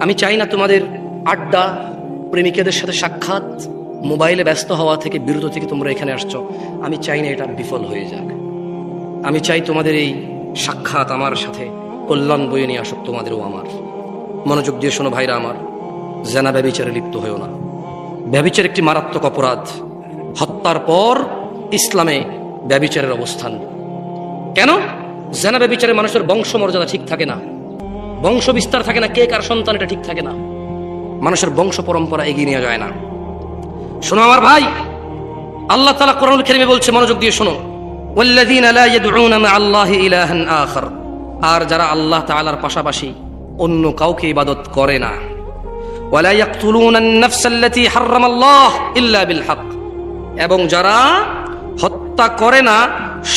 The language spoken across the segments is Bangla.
আমি চাই না তোমাদের আড্ডা, প্রেমিকাদের সাথে সাক্ষাৎ, মোবাইলে ব্যস্ত হওয়া থেকে বিরত থেকে তোমরা এখানে আসছো, আমি চাই না এটা বিফল হয়ে যাক। আমি চাই তোমাদের এই সাক্ষাৎ আমার সাথে কল্যাণ বয়ে নিয়ে আসুক, তোমাদেরও আমার। মনোযোগ দিয়ে শোনো ভাইরা আমার, জেনা ব্যভিচারে লিপ্ত হয়েও না। ব্যভিচার একটি মারাত্মক অপরাধ। হত্যার পর ইসলামে ব্যভিচারের অবস্থান। কেন? জেনা ব্যভিচারে মানুষের বংশমর্যাদা ঠিক থাকে না, বংশ বিস্তার থাকে না, কে কার সন্তান এটা ঠিক থাকে না, মানুষের বংশ পরম্পরা এগিয়ে নিয়ে যায় না। শোনো আমার ভাই, আল্লাহ তাআলা কোরআনুল কারীমে বলছে, মনোযোগ দিয়ে শোনো, ওয়াল্লাযীনা লা ইয়াদউনা মা'আল্লাহি ইলাহান আখার, আর যারা আল্লাহ তাআলার পাশাপাশি অন্য কাউকে ইবাদত করে না, ওয়ালা ইয়াকতুলুনা আন-নাফসাল্লাতী হারামাল্লাহ ইল্লা বিল হক, এবং যারা হত্যা করে না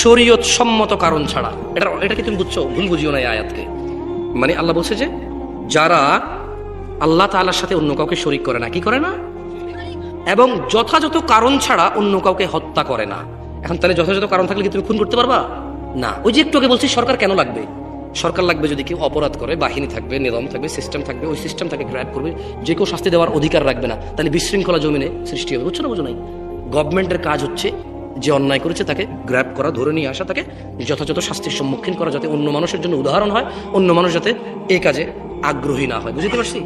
শরীয়ত সম্মত কারণ ছাড়া। এটা কি তুমি বুঝছো? ভুল বুঝিও না এই আয়াতকে। মানে আল্লাহ বলছে যে যারা আল্লাহ তাআলার সাথে অন্য কাউকে শরীক করে না, কি করে না, এবং যথাযথ কারণ ছাড়া অন্য কাউকে হত্যা করে না। এখন তাহলে যথাযথ কারণ থাকলে কি তুমি খুন করতে পারবা? না। ওই যে একটু আগে বলছি, সরকার কেন লাগবে? সরকার লাগবে যদি কেউ অপরাধ করে, বাহিনী থাকবে, নিজাম থাকবে, সিস্টেম থাকবে, ওই সিস্টেম তাকে গ্র্যাব করবে, যে কেউ শাস্তি দেওয়ার অধিকার রাখবে না, তাহলে বিশৃঙ্খলা জমিনে সৃষ্টি হবে। বুঝছো না? বুঝো নাই? গভর্নমেন্টের কাজ হচ্ছে যে অন্যায় করেছে তাকে গ্র্যাব করা, ধরে নিয়ে আসা, তাকে যথাযথ শাস্তির সম্মুখীন করা, যাতে অন্য মানুষের জন্য উদাহরণ হয়, অন্য মানুষ যাতে এই কাজে আগ্রহী না হয়। বুঝতে পারছি?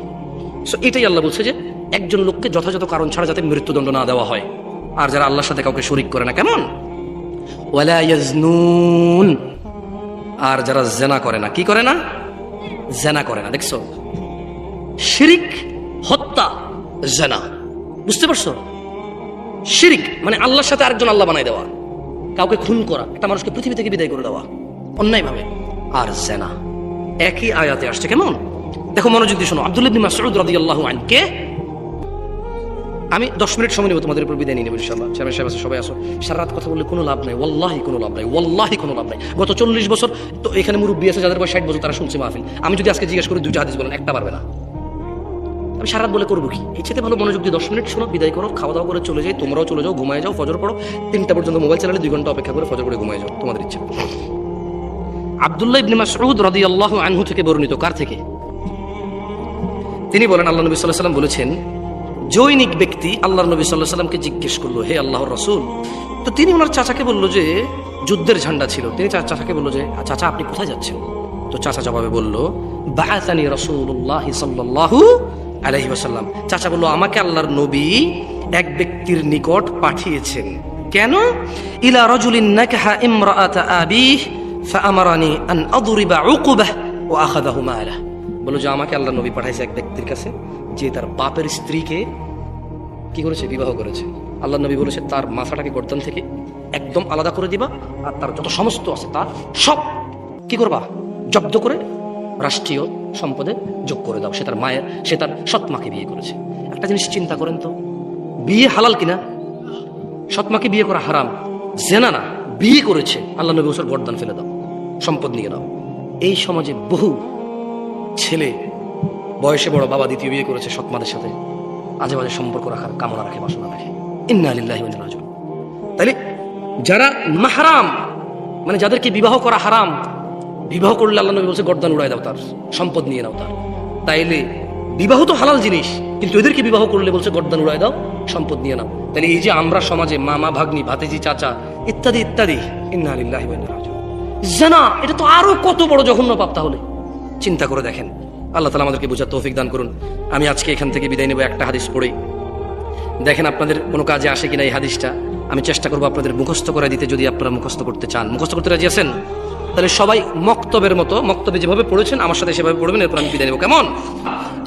সো এটাই আল্লাহ বলছে যে একজন লোককে যথাযথ কারণ ছাড়া যাতে মৃত্যুদণ্ড না দেওয়া হয়। আর যারা আল্লাহর সাথে কাউকে শরীক করে না, কেমন? ওয়ালা ইয়াজনুন, আর যারা জেনা করে না, কি করে না? জেনা করে না। দেখছো, শিরিক, হত্যা, জেনা। বুঝতে পারছো? শিরিক মানে আল্লাহর সাথে আরেকজন আল্লাহ বানাই দেওয়া, কাউকে খুন করা, একটা মানুষকে পৃথিবী থেকে বিদায় করে দেওয়া অন্যায় ভাবে। আর জেনা একই আয়াতে আসছে। কেমন? দেখো, মনোযোগ দিয়ে শোনো। আব্দুল্লাহ ইবনে মাসউদ রাদিয়াল্লাহু আনহু কে? আমি 10 মিনিট সময় নেব, তোমাদের উপর বিদায় নিয়ে নেব ইনশাআল্লাহ। চেয়ারম্যান সাহেব আছে, সবাই আসো। সারা রাত কথা বললে কোনো লাভ নাই, ওয়াল্লাহি কোনো লাভ নাই, ওয়াল্লাহি কোনো লাভ নাই। গত 40 বছর তো এখানে মুরব্বী আছে যাদের বয়স 60 বছর, তারা শুনছে মাহফিল। আমি যদি আজকে জিজ্ঞেস করি 2টা হাদিস বলেন, একটা পারবে না। আমি সারা রাত বলে করবো কি? এর চেয়ে ভালো মনোযোগ দিয়ে 10 মিনিট শোনো, বিদায় করো, খাওয়া দাওয়া করে চলে যাই। তোমরাও চলে যাও, ঘুমায় যাও, ফজর পড়ো। 3টা পর্যন্ত মোবাইল চালালে 2 ঘন্টা অপেক্ষা করে ফজর পড়ে ঘুমায় যাও, তোমাদের ইচ্ছা। আব্দুল্লাহ ইবনে মাসউদ রাদিয়াল্লাহু আনহু থেকে বর্ণিত। কার থেকে? তিনি বলেন, আল্লাহ নবী সাল্লাল্লাহু আলাইহি ওয়াসাল্লাম বলেছেন, জৈনিক ব্যক্তি আল্লাহর নবী সাল্লাল্লাহু আলাইহি ওয়াসাল্লামকে জিজ্ঞেস করলো, হে আল্লাহর রাসূল। তো তিনি ওনার চাচাকে বলল যে যুদ্ধের ঝান্ডা ছিল। তিনি চাচাকে বলল যে চাচা আপনি কোথায় যাচ্ছেন? তো চাচা জবাবে বলল, বাআসানি রাসূলুল্লাহ সাল্লাল্লাহু আলাইহি ওয়াসাল্লাম। চাচা বলল, আমাকে আল্লাহর নবী এক ব্যক্তির নিকট পাঠিয়েছেন। কেন? ইলা রাজুলিন নাকাহা ইমরাআতা আবিহ ফাআমারানি আন আদরিবা উকুবাহ ওয়া আখাযাহু মালাহ। বলল যে আমাকে আল্লাহর নবী পাঠাইছে এক ব্যক্তির কাছে যে তার বাপের স্ত্রীকে কি করেছে? বিবাহ করেছে। আল্লাহর নবী বলেছে তার মাথাটাকে গর্দান থেকে একদম আলাদা করে দিবা, আর তার যত সমস্ত আছে তার সব কি করবা? জব্দ করে রাষ্ট্রীয় সম্পদে যোগ করে দাও। সে তার সৎ মাকে বিয়ে করেছে। একটা জিনিস চিন্তা করেন তো, বিয়ে হালাল কিনা? সৎ মাকে বিয়ে করা হারাম, জেনা না, বিয়ে করেছে। আল্লাহ নবী বলেছেন গর্দান ফেলে দাও, সম্পদ নিয়ে নাও। এই সমাজে বহু ছেলে বয়সে বড়, বাবা দ্বিতীয় বিয়ে করেছে, সৎ মাদের সাথে আজে বাজে সম্পর্ক রাখার কামনা রাখে, বাসনা রাখে। ইন্না লিল্লাহি ওয়া ইন্না ইলাইহি রাজিউন। তাহলে যারা মাহরাম, মানে যাদেরকে বিবাহ করা হারাম, বিবাহ করলে আল্লাহ নবী বলছে গর্দান উড়ায় দাও, তার সম্পদ নিয়ে নাও তার। তাইলে বিবাহ তো হালাল জিনিস, কিন্তু এদেরকে বিবাহ করলে বলছে গর্দান উড়ায় দাও, সম্পদ নিয়ে নাও। তাহলে এই যে আমরা সমাজে মামা, ভাগ্নি, ভাতিজি, চাচা ইত্যাদি ইত্যাদি, ইন্না লিল্লাহি ওয়া ইন্না ইলাইহি রাজিউন, জানা, এটা তো আরো কত বড় জঘন্য পাপ। তাহলে চিন্তা করে দেখেন। আল্লাহ তাআলা আমাদেরকে বোঝার তৌফিক দান করুন। আমি আজকে এখান থেকে বিদায় নেব একটা হাদিস পড়েই। দেখেন আপনাদের কোনো কাজে আসে কিনা এই হাদিসটা। আমি চেষ্টা করবো আপনাদের মুখস্থ করে দিতে, যদি আপনারা মুখস্থ করতে চান। মুখস্থ করতে রাজি আছেন? তাহলে সবাই মক্তবের মতো, মক্তবে যেভাবে পড়েছেন আমার সাথে সেভাবে পড়বেন। এরপর আমি বিদায় নেব। কেমন?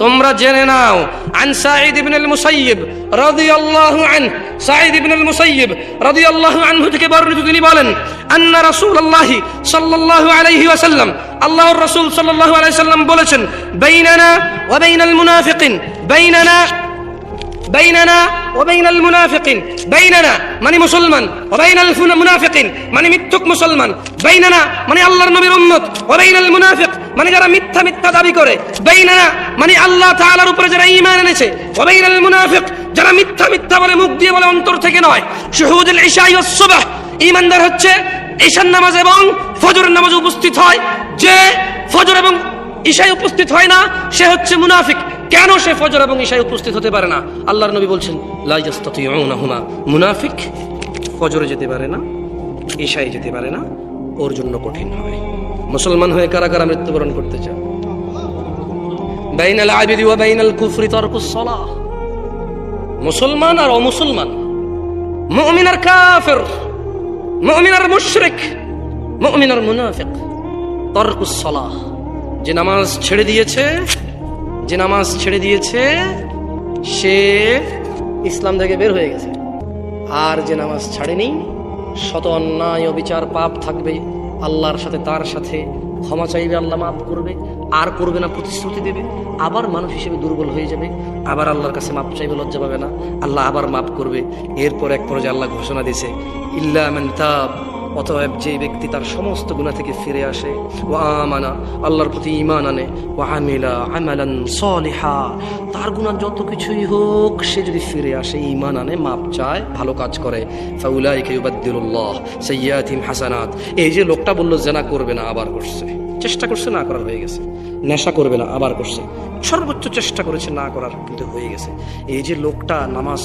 তোমরা জেনে নাও, আন সাঈদ ইবনে আল মুসাইয়্যিব রাদিয়াল্লাহু আনহু, সাঈদ ইবনে আল মুসাইয়্যিব রাদিয়াল্লাহু আনহু থেকে বর্ণিত, তিনি বলেন, আন্না রাসূলুল্লাহ সাল্লাল্লাহু আলাইহি ওয়াসাল্লাম, আল্লাহর রাসূল সাল্লাল্লাহু আলাইহি ওয়াসাল্লাম বলেছেন, বাইনানা ওয়া বাইনাল মুনাফিকিন, বাইনানা ওয়া বাইনাল মুনাফিকিন, বাইনানা মানে মুসলমান, ওয়া বাইনাল মুনাফিকিন মানে মিথ্যুক মুসলমান, বাইনানা মানে আল্লাহর নবীর উম্মত, ওয়া বাইনাল মুনাফিক মানে যারা মিথ্যা দাবি করে, বাইনানা মানে আল্লাহ তাআলার উপরে যারা ঈমান এনেছে, ওয়া বাইনাল মুনাফিক যারা মিথ্যা বলে, মুখ দিয়ে বলে, অন্তর থেকে নয়। শুহুদুল ইশা ওয়াস সুবহ, ঈমানদার হচ্ছে ঈশার নামাজ এবং ফজরের নামাজে উপস্থিত হয়। যে ফজর এবং ঈশায় উপস্থিত হয় না, সে হচ্ছে মুনাফিক। কেন সে ফজর এবং ঈশায় উপস্থিত হতে পারে না? আল্লাহর নবী বলছেন লা ইয়াস্তাতিউনাহুমা, মুনাফিক ফজরে যেতে পারে না, ঈশায় যেতে পারে না, ওর জন্য কঠিন হয়। মুসলমান হয়ে কারা কারা মৃত্যুবরণ করতে চায়? বাইনাল আবিদি ওয়া বাইনাল কুফরি তারকুস সালাহ। মুসলমান আর অমুসলমান, মুমিন আর কাফির, মুমিন আর মুশরিক, মুমিন আর মুনাফিক, তারকুস সালাহ। যে নামাজ ছেড়ে দিয়েছে, যে নামাজ ছেড়ে দিয়েছে সে ইসলাম থেকে বের হয়ে গেছে। আর যে নামাজ ছাড়েনি, শত অন্যায় অবিচার পাপ থাকবে, আল্লাহর সাথে তার সাথে ক্ষমা চাইবে, আল্লাহ মাফ করবে, আর করবে না প্রতিশ্রুতি দেবে, আবার মানুষ হিসেবে দুর্বল হয়ে যাবে, আবার আল্লাহর কাছে মাপ চাইবে, লজ্জা পাবে না, আল্লাহ আবার মাফ করবে। এরপর এক পর্যায়ে আল্লাহ ঘোষণা দিয়েছে ইল্লা মান তাব, অতএব যে ব্যক্তি তার সমস্ত গুনাহ থেকে ফিরে আসে, ওয়া আমানা, আল্লাহর প্রতি ঈমান আনে, ওয়া আমিলা আমালান সলিহা, তার গুনাহ যত কিছুই হোক সে যদি ফিরে আসে, ঈমান আনে, মাপ চায়, ভালো কাজ করে, ফাউলাইকা ইউবাদদিলুল্লাহ সাইয়্যাতিহিম হাসানাত। এই যে লোকটা বললো জেনা করবে না, আবার করছে, চেষ্টা করছে না করার, হয়ে গেছে। নেশা করবে না, আবার করছে, সর্বোচ্চ চেষ্টা করেছে না করার, কিন্তু হয়ে গেছে। এই যে লোকটা নামাজ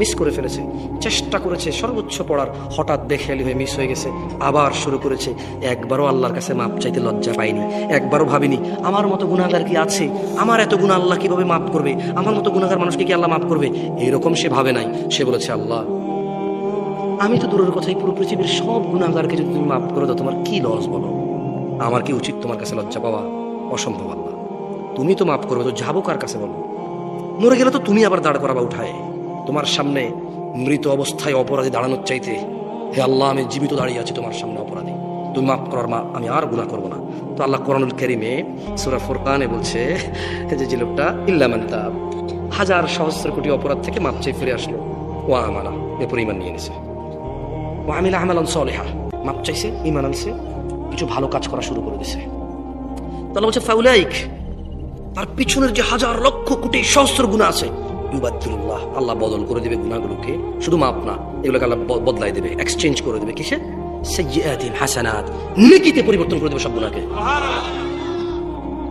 মিস করে ফেলেছে, চেষ্টা করেছে সর্বোচ্চ পড়ার, হঠাৎ বেখেয়ালি হয়ে মিস হয়ে গেছে, আবার শুরু করেছে। একবারও আল্লাহর কাছে মাপ চাইতে লজ্জা পাইনি, একবারও ভাবিনি আমার মতো গুনাহগার কি আছে, আমার এত গুনাহ আল্লাহ কিভাবে মাফ করবে, আমার মতো গুনাহগার মানুষকে কি আল্লাহ মাফ করবে, এইরকম সে ভাবে নাই। সে বলেছে আল্লাহ আমি তো দূরের কথাই, পুরো পৃথিবীর সব গুনাহগারকে যদি তুমি মাফ করে দাও তোমার কি লস বলো, আমার কি উচিত তোমার কাছে লজ্জা পাওয়া? অসম্ভব আল্লাহ, তুমি তো মাফ করবে, তো যাবো কার কাছে বলো? মরে গেলে তো তুমি আবার দাঁড় করাবা উঠায়, তোমার সামনে মৃত অবস্থায় অপরাধী দাঁড়ানোর চাইতে, হে আল্লাহ আমি জীবিত দাঁড়িয়ে আছি তোমার সামনে অপরাধী, তুমি মাফ করার মা, আমি আর গুনাহ করবো না। তো আল্লাহ কোরআনুল কারীমে সূরা ফুরকানে বলছে যে লোকটা ইল্লা মান তাব, হাজার সহস্র কোটি অপরাধ থেকে মাপ চেয়ে ফিরে আসলো, ওয়া আমানা, এরপর ঈমান নিয়ে নিছে, ওয়া আমিলা আমালান সলিহা, মাপ চাইছে, ঈমান আনছে, কিছু ভালো কাজ করা শুরু করে দিছে। তাহলে বলছে ফাউলাইক, তার পিছনের যে হাজার লক্ষ কোটি সহস্র গুনাহ আছে, ইউবাদদিলুল্লাহ, আল্লাহ বদল করে দেবে গুনাহগুলোকে, শুধু মাপ না, এগুলোকে আল্লাহ বদলাই দেবে, এক্সচেঞ্জ করে দেবে। কিসে? সাইয়্যাতিহিম হাসানাত, নেকিতে পরিবর্তন করে দেবে সব গুনাহকে।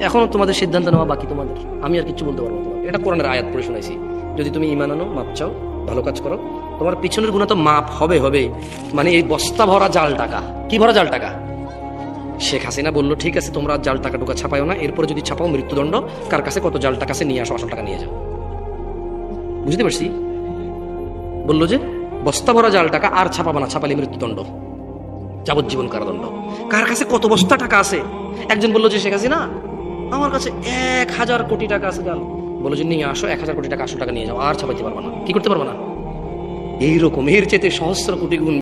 এখনো তোমাদের সিদ্ধান্ত নেওয়া বাকি, তোমাদের, আমি আর কিছু বলতে পারবো না তোমাকে। এটা কোরআনের আয়াত পড়ে শোনাইছি, যদি তুমি ঈমান আনো, মাপ চাও, ভালো কাজ করো, তোমার পিছনের গুনাহ তো মাপ হবে হবে। মানে এই বস্তা ভরা জাল টাকা, কি ভরা জাল টাকা? শেখ হাসিনা বললো ঠিক আছে তোমরা জাল টাকা ঢুকা ছাপাও না, এরপরে যদি ছাপাও মৃত্যুদণ্ড, কার কাছে কত জাল টাকা আছে নিয়ে আসো, আসল টাকা নিয়ে যাও। বুঝতে পারছি? বললো যে বস্তা ভরা জাল টাকা আর ছাপাবা না, ছাপালে মৃত্যুদণ্ড, যাবজ্জীবন কারাদণ্ড। কার কাছে কত বস্তা টাকা আছে? একজন বললো যে শেখ হাসিনা আমার কাছে 1000 কোটি টাকা আছে জাল, বললো যে নিয়ে আসো 1000 কোটি টাকা আসল টাকা নিয়ে যাও, আর ছাপাইতে পারবা না। কি করতে পারবা না? এইরকম, এর চেয়ে সহস্র কোটি গুণ